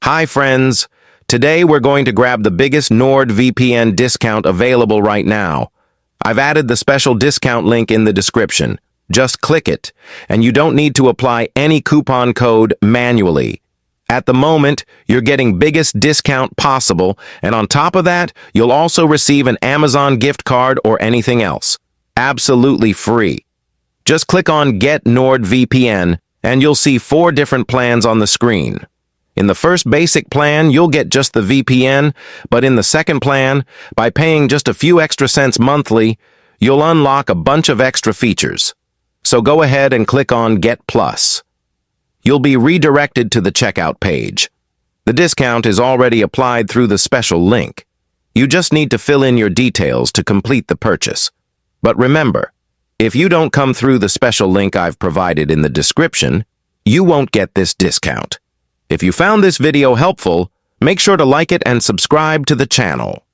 Hi friends, today we're going to grab the biggest NordVPN discount available right now. I've added the special discount link in the description. Just click it, and you don't need to apply any coupon code manually. At the moment, you're getting biggest discount possible, and on top of that, you'll also receive an Amazon gift card or anything else. Absolutely free. Just click on Get NordVPN, and you'll see 4 different plans on the screen. In the first basic plan, you'll get just the VPN, but in the second plan, by paying just a few extra cents monthly, you'll unlock a bunch of extra features. So go ahead and click on Get Plus. You'll be redirected to the checkout page. The discount is already applied through the special link. You just need to fill in your details to complete the purchase. But remember, if you don't come through the special link I've provided in the description, you won't get this discount. If you found this video helpful, make sure to like it and subscribe to the channel.